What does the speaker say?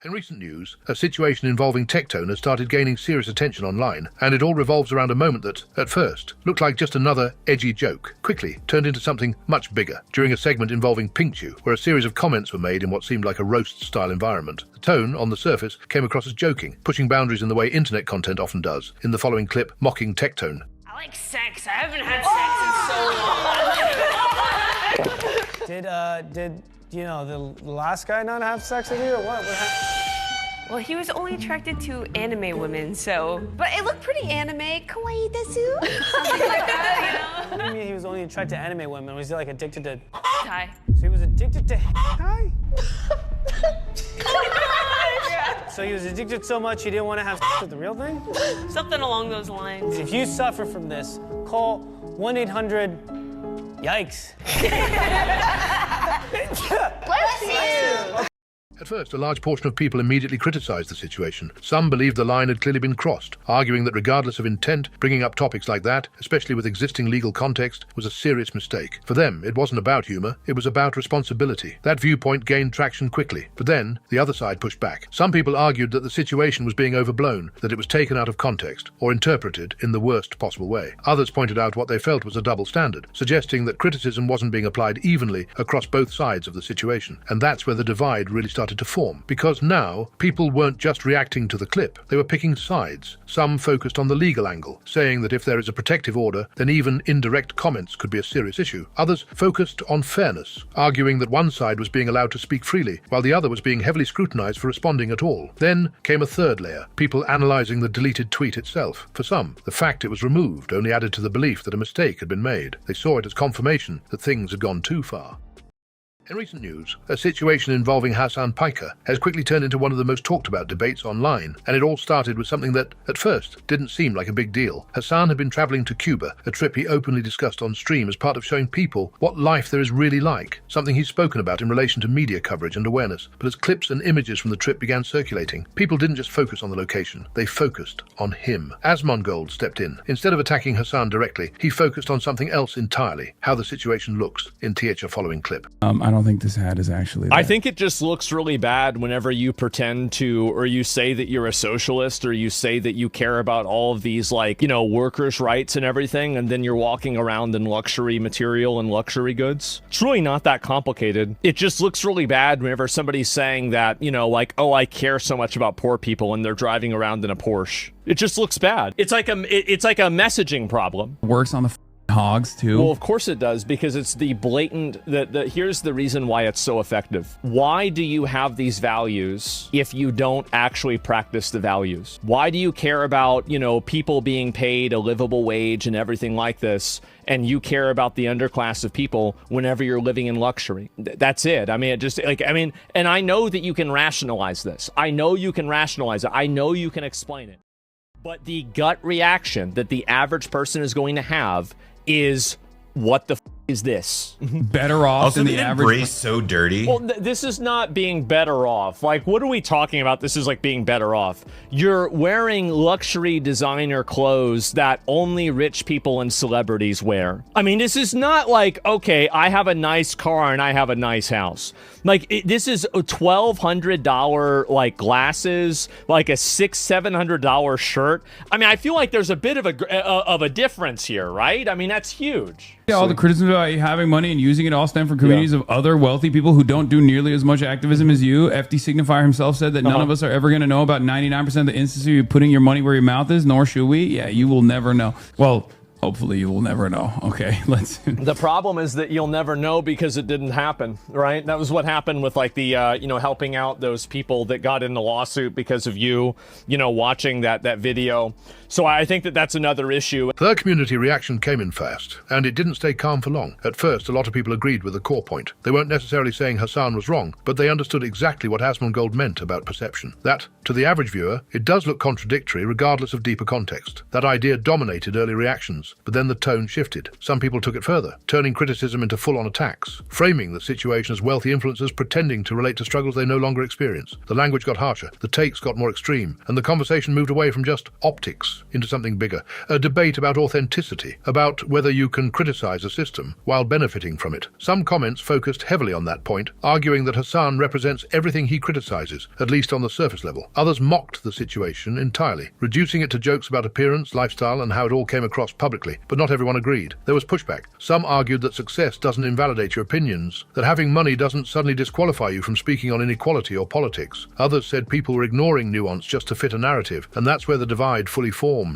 In recent news, a situation involving Tectone has started gaining serious attention online, and it all revolves around a moment that, at first, looked like just another edgy joke, quickly turned into something much bigger during a segment involving Pinkchu, where a series of comments were made in what seemed like a roast-style environment. The tone, on the surface, came across as joking, pushing boundaries in the way internet content often does, in the following clip mocking Tectone. I like sex. I haven't had sex in so long. Did the last guy not have sex with you, or what? What happened? Well, he was only attracted to anime women, so... But it looked pretty anime. Kawaii desu? Something like that, What do you mean he was only attracted to anime women? Was he like addicted to... Hi. So he was addicted to Hi? Yeah. So he was addicted so much he didn't want to have sex with the real thing? Something along those lines. If you suffer from this, call 1-800-YIKES. Bless you! At first, a large portion of people immediately criticised the situation. Some believed the line had clearly been crossed, arguing that regardless of intent, bringing up topics like that, especially with existing legal context, was a serious mistake. For them, it wasn't about humour, it was about responsibility. That viewpoint gained traction quickly, but then the other side pushed back. Some people argued that the situation was being overblown, that it was taken out of context, or interpreted in the worst possible way. Others pointed out what they felt was a double standard, suggesting that criticism wasn't being applied evenly across both sides of the situation. And that's where the divide really started to form, because now people weren't just reacting to the clip, they were picking sides. Some focused on the legal angle, saying that if there is a protective order, then even indirect comments could be a serious issue. Others focused on fairness, arguing that one side was being allowed to speak freely, while the other was being heavily scrutinized for responding at all. Then came a third layer, people analyzing the deleted tweet itself. For some, the fact it was removed only added to the belief that a mistake had been made. They saw it as confirmation that things had gone too far. In recent news, a situation involving Hasan Piker has quickly turned into one of the most talked about debates online, and it all started with something that, at first, didn't seem like a big deal. Hasan had been travelling to Cuba, a trip he openly discussed on stream as part of showing people what life there is really like, something he's spoken about in relation to media coverage and awareness. But as clips and images from the trip began circulating, people didn't just focus on the location, they focused on him. Asmongold stepped in. Instead of attacking Hasan directly, he focused on something else entirely, how the situation looks, in the following clip. I don't think this ad is actually that. I think it just looks really bad whenever you pretend to, or you say that you're a socialist, or you say that you care about all of these, like, you know, workers' rights and everything, and then you're walking around in luxury material and luxury goods. It's really not that complicated. It just looks really bad whenever somebody's saying that, you know, like, oh, I care so much about poor people, and they're driving around in a Porsche. It just looks bad. It's like a messaging problem. Works on the hogs too. Well, of course it does, because it's the blatant, here's the reason why it's so effective. Why do you have these values if you don't actually practice the values? Why do you care about, you know, people being paid a livable wage and everything like this, and you care about the underclass of people whenever you're living in luxury? That's it. I mean, it just, like, I mean, and I know that you can rationalize this. I know you can rationalize it. I know you can explain it. But the gut reaction that the average person is going to have is, what the f is this? Better off also, than the average. Brace so dirty. Well, this is not being better off. Like, what are we talking about? This is like being better off. You're wearing luxury designer clothes that only rich people and celebrities wear. I mean, this is not like, okay, I have a nice car and I have a nice house. Like, this is a $1,200 like glasses, like a $600-700 shirt. I mean, I feel like there's a bit of a difference here, right? I mean, that's huge. Yeah, all the criticism about you having money and using it all stem from communities of other wealthy people who don't do nearly as much activism as you. FD Signifier himself said that none of us are ever going to know about 99% of the instances of you putting your money where your mouth is, nor should we. Yeah, you will never know. Well, hopefully you will never know. Okay, let's... The problem is that you'll never know because it didn't happen, right? That was what happened with, like, the, you know, helping out those people that got in the lawsuit because of you know, watching that video. So I think that that's another issue. The community reaction came in fast, and it didn't stay calm for long. At first, a lot of people agreed with the core point. They weren't necessarily saying Hasan was wrong, but they understood exactly what Asmongold meant about perception. That, to the average viewer, it does look contradictory regardless of deeper context. That idea dominated early reactions. once, but then the tone shifted. Some people took it further, turning criticism into full-on attacks, framing the situation as wealthy influencers pretending to relate to struggles they no longer experience. The language got harsher, the takes got more extreme, and the conversation moved away from just optics into something bigger, a debate about authenticity, about whether you can criticize a system while benefiting from it. Some comments focused heavily on that point, arguing that Hasan represents everything he criticizes, at least on the surface level. Others mocked the situation entirely, reducing it to jokes about appearance, lifestyle, and how it all came across publicly, but not everyone agreed. There was pushback. Some argued that success doesn't invalidate your opinions, that having money doesn't suddenly disqualify you from speaking on inequality or politics. Others said people were ignoring nuance just to fit a narrative, and that's where the divide fully formed.